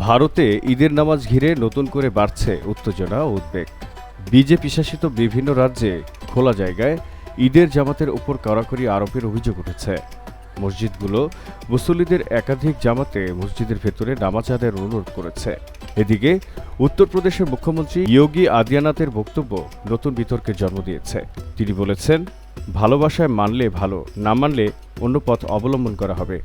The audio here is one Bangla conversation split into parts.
ভারতে ঈদের নামাজ ঘিরে নতুন করে বাড়ছে উত্তেজনা ও উদ্বেগ। বিজেপি শাসিত বিভিন্ন রাজ্যে খোলা জায়গায় ঈদের জামাতের উপর কড়াকড়ি আরোপের অভিযোগ উঠেছে। মসজিদগুলো মুসল্লিদের একাধিক জামাতে মসজিদের ভেতরে নামাজ আদায়ের অনুরোধ করেছে। এদিকে উত্তরপ্রদেশের মুখ্যমন্ত্রী যোগী আদিত্যনাথের বক্তব্য নতুন বিতর্কের জন্ম দিয়েছে। তিনি বলেছেন, ভালোবাসায় মানলে ভালো, না মানলে অন্য পথ অবলম্বন করা হবে।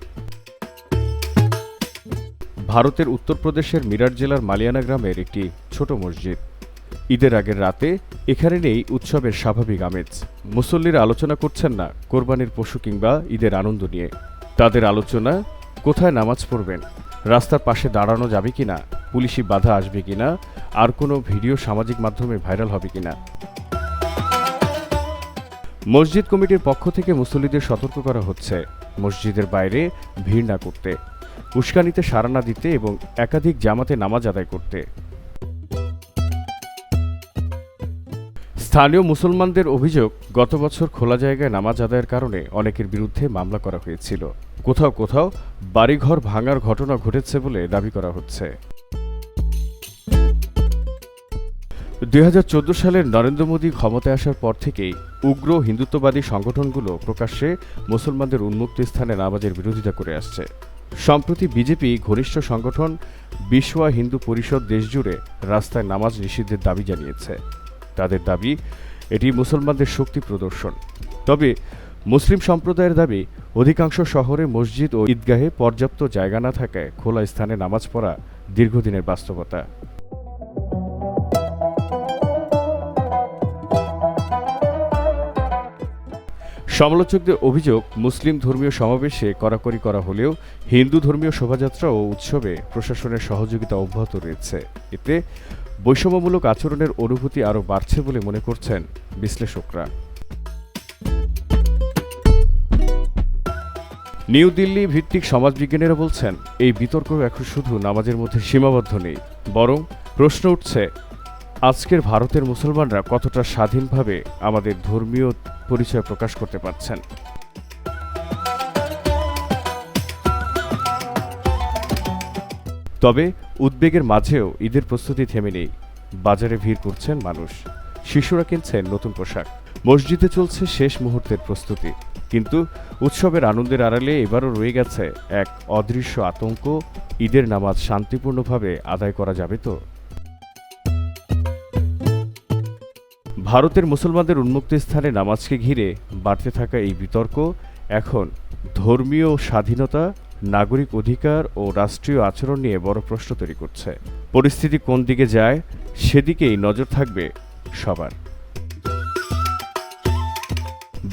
ভারতের উত্তরপ্রদেশের মিরাট জেলার মালিয়ানা গ্রামের একটি ছোট মসজিদ। ঈদের আগের রাতে এখানে নেই উৎসবের স্বাভাবিক আমেজ। মুসল্লিরা আলোচনা করছেন না কোরবানির পশু কিংবা ঈদের আনন্দ নিয়ে। তাদের আলোচনা কোথায় নামাজ পড়বেন, রাস্তার পাশে দাঁড়ানো যাবে কিনা, পুলিশি বাধা আসবে কিনা, আর কোনো ভিডিও সামাজিক মাধ্যমে ভাইরাল হবে কিনা। মসজিদ কমিটির পক্ষ থেকে মুসল্লিদের সতর্ক করা হচ্ছে মসজিদের বাইরে ভিড় না করতে, উস্কানিতে সাড়া না দিতে এবং একাধিক জামাতে নামাজ আদায় করতে। স্থানীয় মুসলমানদের অভিযোগ, গত বছর খোলা জায়গায় নামাজ আদায়ের কারণে অনেকের বিরুদ্ধে মামলা করা হয়েছিল। কোথাও কোথাও বাড়িঘর ভাঙার ঘটনা ঘটেছে বলে দাবি করা হচ্ছে। 2014 সালের নরেন্দ্র মোদী ক্ষমতায় আসার পর থেকেই উগ্র হিন্দুত্ববাদী সংগঠনগুলো প্রকাশ্যে মুসলমানদের উন্মুক্ত স্থানে নামাজের বিরোধিতা করে আসছে। সম্প্রতি বিজেপি ঘনিষ্ঠ সংগঠন বিশ্ব হিন্দু পরিষদ দেশজুড়ে রাস্তায় নামাজ নিষিদ্ধের দাবি জানিয়েছে। তাদের দাবি, এটি মুসলমানদের শক্তি প্রদর্শন। তবে মুসলিম সম্প্রদায়ের দাবি, অধিকাংশ শহরে মসজিদ ও ঈদগাহে পর্যাপ্ত জায়গা না থাকায় খোলা স্থানে নামাজ পড়া দীর্ঘদিনের বাস্তবতা। সমালোচকদের অভিযোগ, মুসলিম ধর্মীয় সমাবেশে কড়াকড়ি করা হলেও হিন্দু ধর্মীয় শোভাযাত্রা ও উৎসবে প্রশাসনের সহযোগিতা অব্যাহত রয়েছে। এতে বৈষম্যমূলক আচরণের অনুভূতি আরও বাড়ছে বলে মনে করছেন বিশ্লেষকরা। নিউ দিল্লি ভিত্তিক সমাজবিজ্ঞানীরা বলছেন, এই বিতর্ক এখন শুধু নামাজের মধ্যে সীমাবদ্ধ নেই, বরং প্রশ্ন উঠছে, আজকের ভারতের মুসলমানরা কতটা স্বাধীনভাবে আমাদের ধর্মীয় পরিচয় প্রকাশ করতে পারছেন। তবে উদ্বেগের মাঝেও ঈদের প্রস্তুতি থেমে নেই। বাজারে ভিড় করছেন মানুষ, শিশুরা কিনছেন নতুন পোশাক, মসজিদে চলছে শেষ মুহূর্তের প্রস্তুতি। কিন্তু উৎসবের আনন্দের আড়ালে এবারও রয়ে গেছে এক অদৃশ্য আতঙ্ক, ঈদের নামাজ শান্তিপূর্ণভাবে আদায় করা যাবে তো? ভারতের মুসলমানদের উন্মুক্ত স্থানে নামাজকে ঘিরে বাড়তে থাকা এই বিতর্ক এখন ধর্মীয় স্বাধীনতা, নাগরিক অধিকার ও রাষ্ট্রীয় আচরণ নিয়ে বড় প্রশ্ন তৈরি করছে। পরিস্থিতি কোন দিকে যায়, সেদিকেই নজর থাকবে সবার।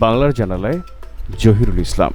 বাংলার জানালায় জহিরুল ইসলাম।